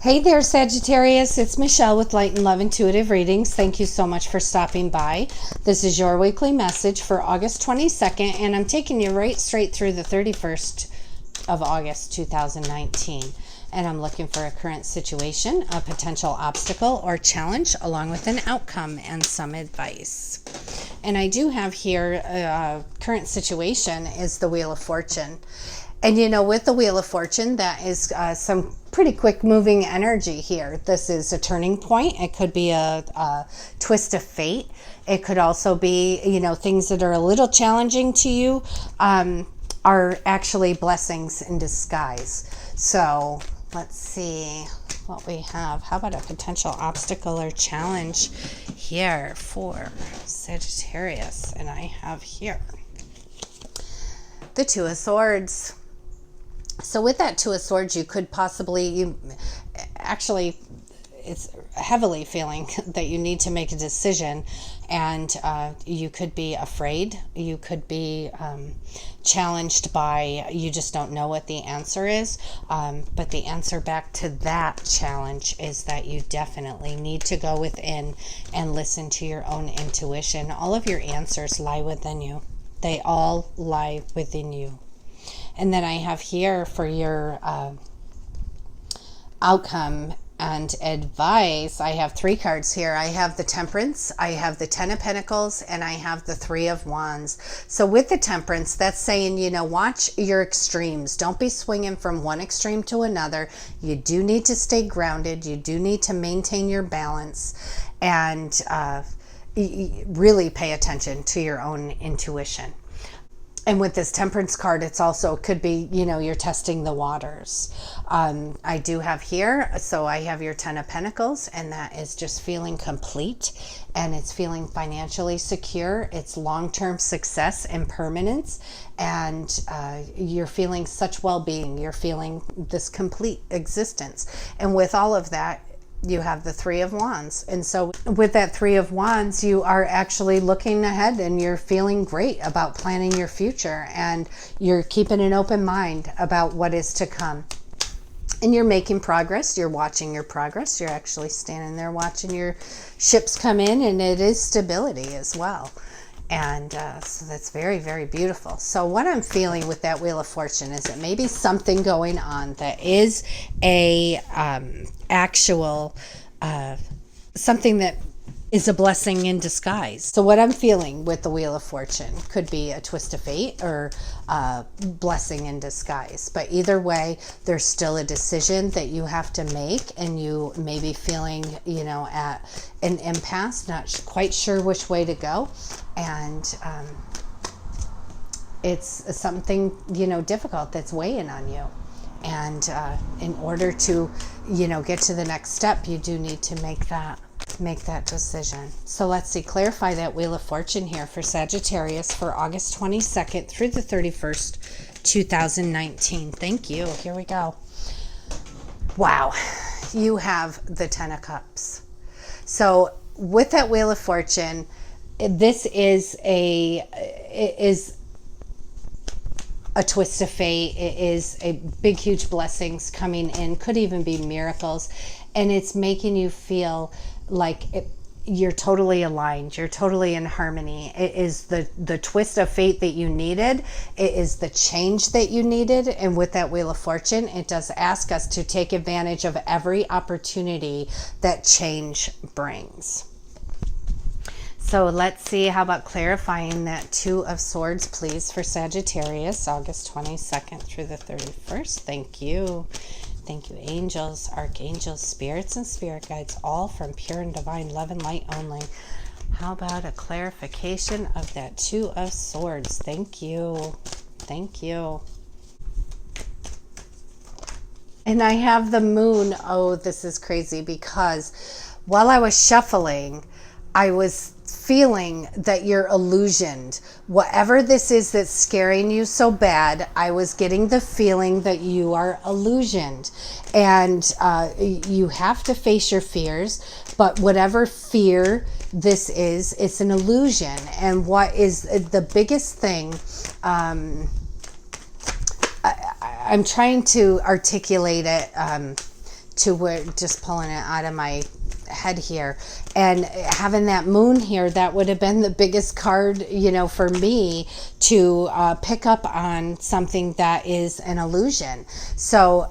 Hey there, Sagittarius. It's Michelle with Light and Love Intuitive Readings. Thank you so much for stopping by. This is your weekly message for August 22nd, and I'm taking you right straight through the 31st of August 2019. And I'm looking for a current situation, a potential obstacle or challenge, along with an outcome and some advice. And I do have here current situation is the Wheel of Fortune. And you know, with the Wheel of Fortune, that is some pretty quick moving energy here. This is a turning point. It could be a twist of fate. It could also be, you know, things that are a little challenging to you are actually blessings in disguise. So let's see what we have. How about a potential obstacle or challenge here for Sagittarius? And I have here the Two of Swords. So with that Two of Swords, you could possibly, it's heavily feeling that you need to make a decision, and you could be afraid. You could be challenged by, you just don't know what the answer is. But the answer back to that challenge is that you definitely need to go within and listen to your own intuition. All of your answers lie within you. They all lie within you. And then I have here for your outcome and advice, I have three cards here. I have the Temperance, I have the Ten of Pentacles, and I have the Three of Wands. So with the Temperance, that's saying, you know, watch your extremes. Don't be swinging from one extreme to another. You do need to stay grounded. You do need to maintain your balance and really pay attention to your own intuition. And with this Temperance card, it's also could be, you know, you're testing the waters. I do have here, so I have your Ten of Pentacles, and that is just feeling complete, and it's feeling financially secure. It's long-term success and permanence, and you're feeling such well-being. You're feeling this complete existence. And with all of that, you have the Three of Wands. And so with that Three of Wands, you are actually looking ahead and you're feeling great about planning your future, and you're keeping an open mind about what is to come. And you're making progress. You're watching your progress. You're actually standing there watching your ships come in, and it is stability as well. And so that's very, very beautiful. So what I'm feeling with that Wheel of Fortune is that maybe something going on that is a actual something that is a blessing in disguise. So what I'm feeling with the Wheel of Fortune could be a twist of fate or a blessing in disguise. But either way, there's still a decision that you have to make, and you may be feeling, you know, at an impasse, not quite sure which way to go. And it's something, you know, difficult that's weighing on you. And in order to, you know, get to the next step, you do need to make that decision. So let's see, clarify that Wheel of Fortune here for Sagittarius for August 22nd through the 31st, 2019. Thank you. Here we go. Wow. You have the Ten of Cups. So with that Wheel of Fortune, this is a twist of fate. It is a big, huge blessings coming in, could even be miracles. And it's making you feel like you're totally aligned. You're totally in harmony. It is the twist of fate that you needed. It is the change that you needed. And with that Wheel of Fortune, it does ask us to take advantage of every opportunity that change brings. So let's see, how about clarifying that Two of Swords, please, for Sagittarius, August 22nd through the 31st. Thank you. Thank you, angels, archangels, spirits, and spirit guides, all from pure and divine love and light only. How about a clarification of that Two of Swords? Thank you. Thank you. And I have the Moon. Oh, this is crazy, because while I was shuffling, I was feeling that you're illusioned. Whatever this is that's scaring you so bad, I was getting the feeling that you are illusioned. And you have to face your fears, but whatever fear this is, it's an illusion. And what is the biggest thing, I'm trying to articulate it to where, just pulling it out of my head here, and having that moon here, that would have been the biggest card, you know, for me to pick up on something that is an illusion. So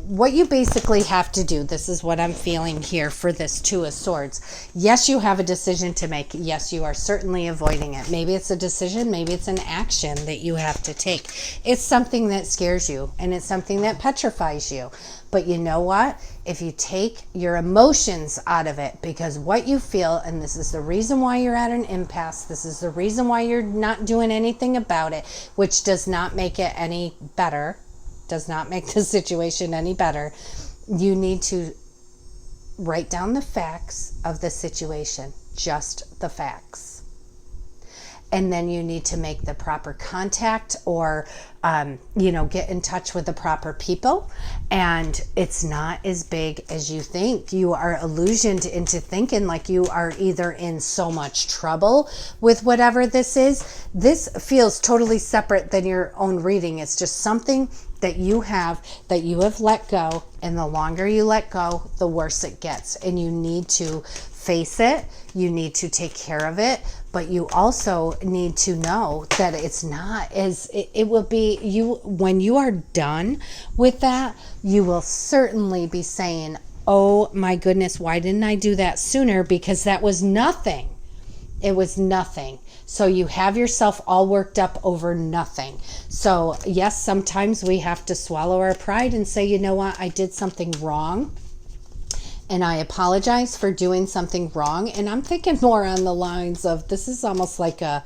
what you basically have to do, this is what I'm feeling here for this Two of Swords. Yes, you have a decision to make. Yes, you are certainly avoiding it. Maybe it's a decision, maybe it's an action that you have to take. It's something that scares you, and it's something that petrifies you. But you know what? If you take your emotions out of it, because what you feel, and this is the reason why you're at an impasse, this is the reason why you're not doing anything about it, which does not make it any better, does not make the situation any better. You need to write down the facts of the situation, just the facts. And then you need to make the proper contact, or, you know, get in touch with the proper people. And it's not as big as you think. You are illusioned into thinking like you are either in so much trouble with whatever this is. This feels totally separate than your own reading. It's just something that you have let go. And the longer you let go, the worse it gets. And you need to face it. You need to take care of it. But you also need to know that it's not as, it will be, you, when you are done with that, you will certainly be saying, oh my goodness, why didn't I do that sooner? Because that was nothing. It was nothing. So you have yourself all worked up over nothing. So yes, sometimes we have to swallow our pride and say, you know what, I did something wrong. And I apologize for doing something wrong. And I'm thinking more on the lines of, this is almost like a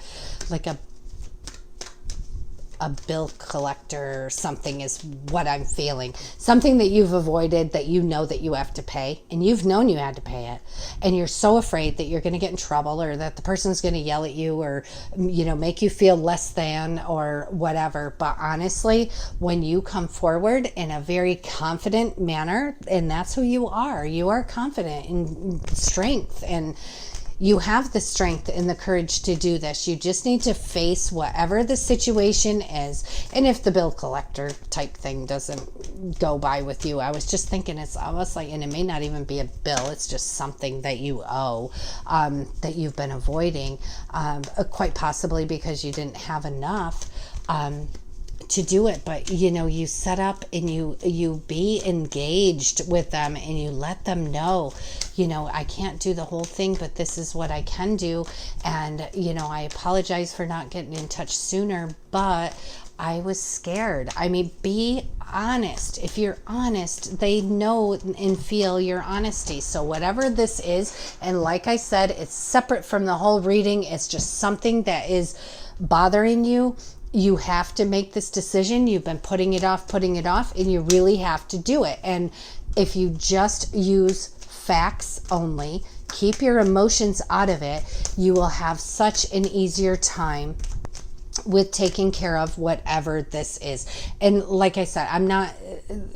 bill collector or something is what I'm feeling. Something that you've avoided, that you know that you have to pay, and you've known you had to pay it. And you're so afraid that you're going to get in trouble, or that the person's going to yell at you, or, you know, make you feel less than, or whatever. But honestly, when you come forward in a very confident manner, and that's who you are confident in strength, and you have the strength and the courage to do this. You just need to face whatever the situation is. And if the bill collector type thing doesn't go by with you, I was just thinking it's almost like, and it may not even be a bill, it's just something that you owe, that you've been avoiding, quite possibly because you didn't have enough to do it. But you know, you set up and you be engaged with them, and you let them know, you know, I can't do the whole thing, but this is what I can do. And you know, I apologize for not getting in touch sooner, but I was scared. I mean, be honest. If you're honest, they know and feel your honesty. So whatever this is, and like I said, it's separate from the whole reading. It's just something that is bothering you. You have to make this decision. You've been putting it off, and you really have to do it. And if you just use facts only, keep your emotions out of it, you will have such an easier time with taking care of whatever this is. And like I said, I'm not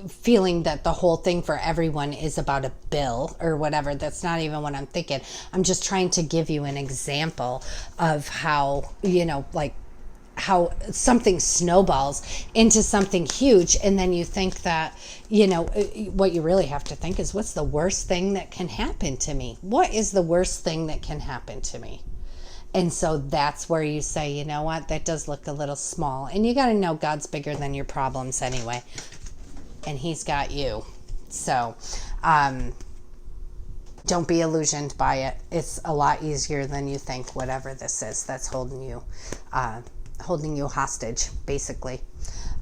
feeling that the whole thing for everyone is about a bill or whatever. That's not even what I'm thinking. I'm just trying to give you an example of how, you know, like how something snowballs into something huge. And then you think that, you know, what you really have to think is, what's the worst thing that can happen to me? What is the worst thing that can happen to me? And so that's where you say, you know what, that does look a little small. And you got to know God's bigger than your problems anyway. And he's got you. So don't be illusioned by it. It's a lot easier than you think, whatever this is that's holding you hostage, basically.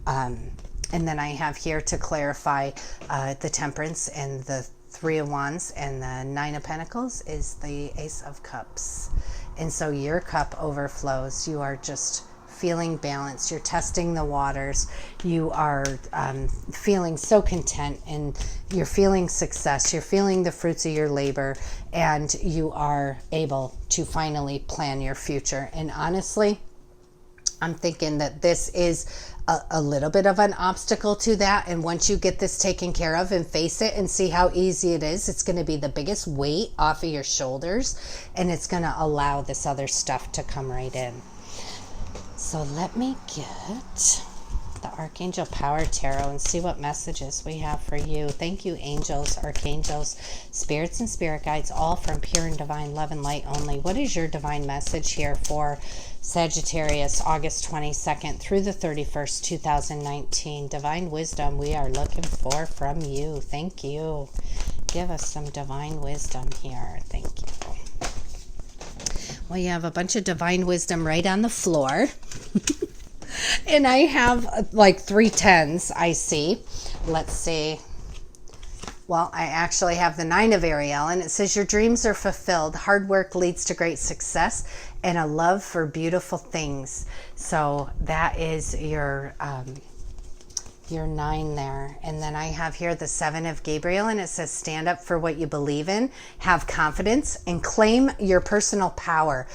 And then I have here to clarify the Temperance and the Three of Wands, and the Nine of Pentacles is the Ace of Cups. And so your cup overflows. You are just feeling balanced. You're testing the waters. You are feeling so content, and you're feeling success. You're feeling the fruits of your labor, and you are able to finally plan your future. And honestly, I'm thinking that this is a little bit of an obstacle to that. And once you get this taken care of and face it and see how easy it is, it's going to be the biggest weight off of your shoulders, and it's going to allow this other stuff to come right in. So let me get the Archangel Power Tarot and see what messages we have for you. Thank you, angels, archangels, spirits, and spirit guides, all from pure and divine love and light only. What is your divine message here for Sagittarius, August 22nd through the 31st, 2019? Divine wisdom we are looking for from you. Thank you. Give us some divine wisdom here. Thank you. Well, you have a bunch of divine wisdom right on the floor. And I have like 3 tens, I see. Let's see. Well, I actually have the 9 of Ariel, and it says your dreams are fulfilled. Hard work leads to great success and a love for beautiful things. So that is your 9 there. And then I have here the 7 of Gabriel, and it says stand up for what you believe in, have confidence, and claim your personal power.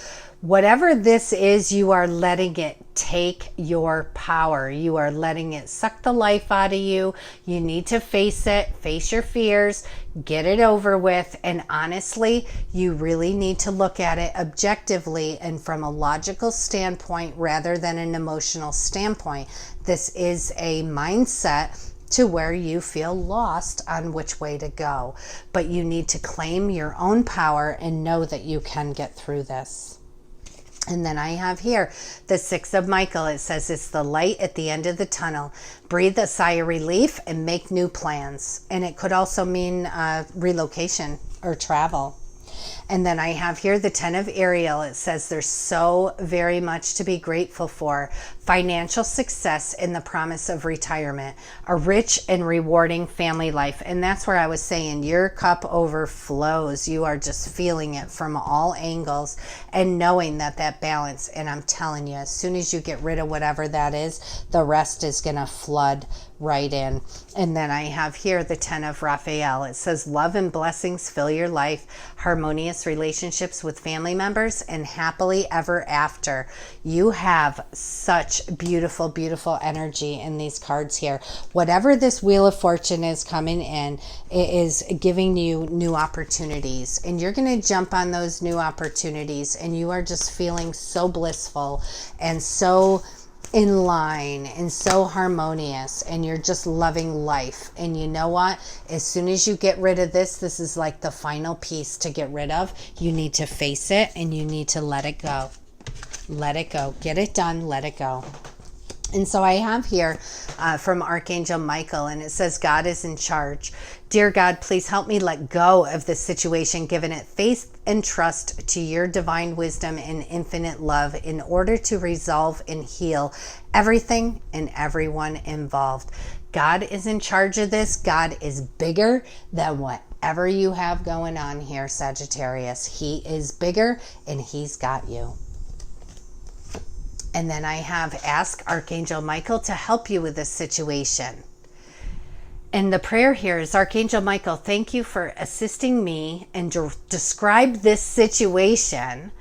Whatever this is, you are letting it take your power. You are letting it suck the life out of you. You need to face it, face your fears, get it over with. And honestly, you really need to look at it objectively and from a logical standpoint rather than an emotional standpoint. This is a mindset to where you feel lost on which way to go. But you need to claim your own power and know that you can get through this. And then I have here the 6 of Michael. It says it's the light at the end of the tunnel. Breathe a sigh of relief and make new plans. And it could also mean relocation or travel. And then I have here the 10 of Ariel. It says there's so very much to be grateful for. Financial success and the promise of retirement. A rich and rewarding family life. And that's where I was saying your cup overflows. You are just feeling it from all angles and knowing that balance. And I'm telling you, as soon as you get rid of whatever that is, the rest is going to flood right in. And then I have here the 10 of Raphael. It says love and blessings fill your life, harmonious relationships with family members, and happily ever after. You have such beautiful, beautiful energy in these cards here. Whatever this Wheel of Fortune is coming in, it is giving you new opportunities, and you're going to jump on those new opportunities, and you are just feeling so blissful and so in line and so harmonious, and you're just loving life. And you know what? As soon as you get rid of this is like the final piece to get rid of. You need to face it and you need to let it go. Let it go. Get it done. Let it go. And so I have here from Archangel Michael, and it says, God is in charge. Dear God, please help me let go of this situation, giving it faith and trust to your divine wisdom and infinite love in order to resolve and heal everything and everyone involved. God is in charge of this. God is bigger than whatever you have going on here, Sagittarius. He is bigger and he's got you. And then I have ask Archangel Michael to help you with this situation. And the prayer here is, Archangel Michael, thank you for assisting me and describe this situation.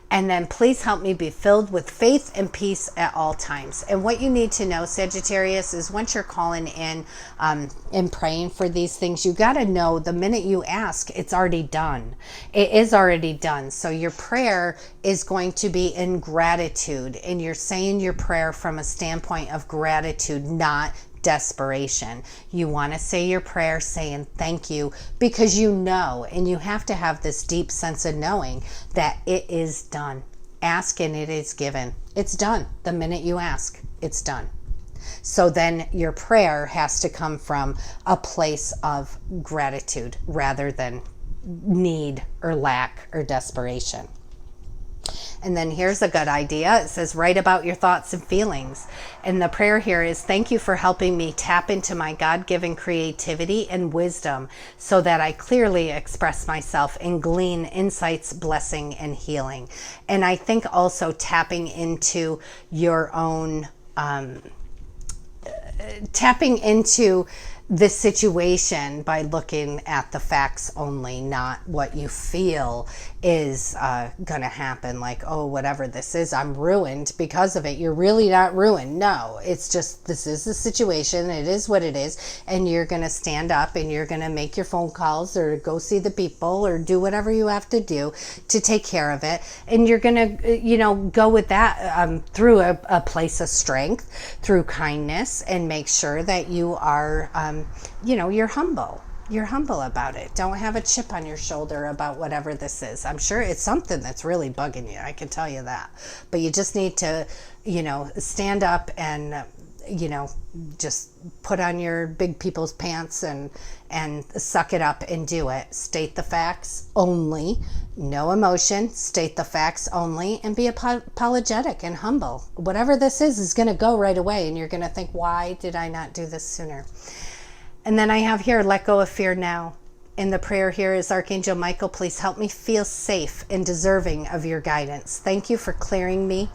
And then please help me be filled with faith and peace at all times. And what you need to know, Sagittarius, is once you're calling in and praying for these things, you got to know the minute you ask, it's already done. It is already done. So your prayer is going to be in gratitude. And you're saying your prayer from a standpoint of gratitude, not desperation. You want to say your prayer saying thank you because you know, and you have to have this deep sense of knowing that it is done. Ask and it is given. It's done. The minute you ask, it's done. So then your prayer has to come from a place of gratitude rather than need or lack or desperation. And then here's a good idea. It says, write about your thoughts and feelings. And the prayer here is, thank you for helping me tap into my God-given creativity and wisdom so that I clearly express myself and glean insights, blessing, and healing. And I think also tapping into your own, tapping into the situation by looking at the facts only, not what you feel is going to happen. Like, oh, whatever this is, I'm ruined because of it. You're really not ruined. No, it's just, this is the situation. It is what it is. And you're going to stand up and you're going to make your phone calls or go see the people or do whatever you have to do to take care of it. And you're going to, go with that through a place of strength, through kindness, and make sure that you are, you're humble. You're humble about it. Don't have a chip on your shoulder about whatever this is. I'm sure it's something that's really bugging you. I can tell you that. But you just need to, stand up and, just put on your big people's pants and suck it up and do it. State the facts only. No emotion. State the facts only and be apologetic and humble. Whatever this is going to go right away. And you're going to think, why did I not do this sooner? And then I have here, let go of fear now. And the prayer here is, Archangel Michael, please help me feel safe and deserving of your guidance. Thank you for clearing me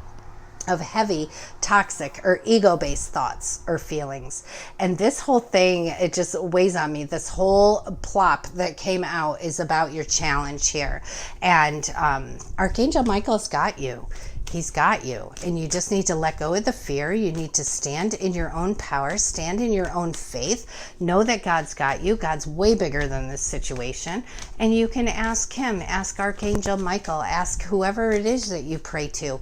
of heavy, toxic, or ego-based thoughts or feelings. And this whole thing, it just weighs on me. This whole plop that came out is about your challenge here. And Archangel Michael's got you. He's got you, and you just need to let go of the fear. You need to stand in your own power, stand in your own faith, know that God's got you. God's way bigger than this situation, and you can ask him, ask Archangel Michael, ask whoever it is that you pray to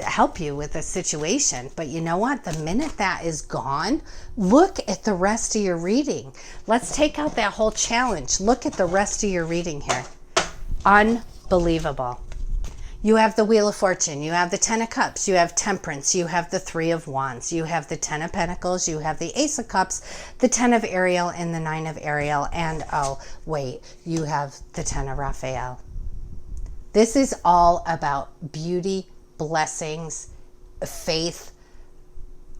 help you with the situation. But you know what? The minute that is gone, look at the rest of your reading. Let's take out that whole challenge. Look at the rest of your reading here. Unbelievable. You have the Wheel of Fortune, you have the Ten of Cups, you have Temperance, you have the Three of Wands, you have the Ten of Pentacles, you have the Ace of Cups, the Ten of Ariel, and the Nine of Ariel, and oh, wait, you have the Ten of Raphael. This is all about beauty, blessings, faith,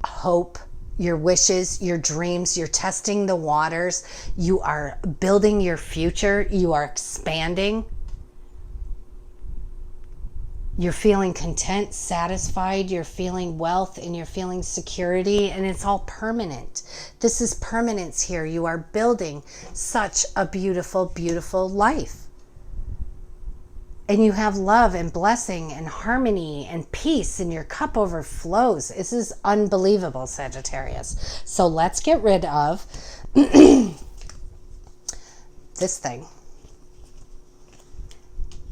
hope, your wishes, your dreams. You're testing the waters. You are building your future. You are expanding. You're feeling content, satisfied, you're feeling wealth, and you're feeling security, and it's all permanent. This is permanence here. You are building such a beautiful, beautiful life. And you have love and blessing and harmony and peace, and your cup overflows. This is unbelievable, Sagittarius. So let's get rid of this thing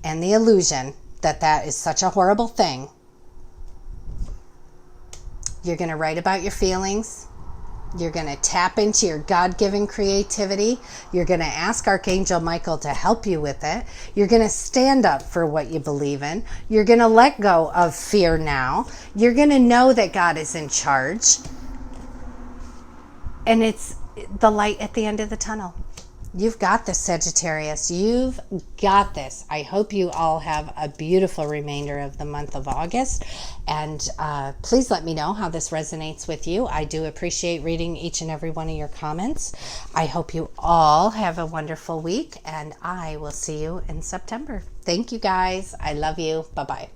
and the illusion that is such a horrible thing. You're going to write about your feelings. You're going to tap into your God-given creativity. You're going to ask Archangel Michael to help you with it. You're going to stand up for what you believe in. You're going to let go of fear now. You're going to know that God is in charge. And it's the light at the end of the tunnel. You've got this, Sagittarius. You've got this. I hope you all have a beautiful remainder of the month of August. And please let me know how this resonates with you. I do appreciate reading each and every one of your comments. I hope you all have a wonderful week, and I will see you in September. Thank you, guys. I love you. Bye-bye.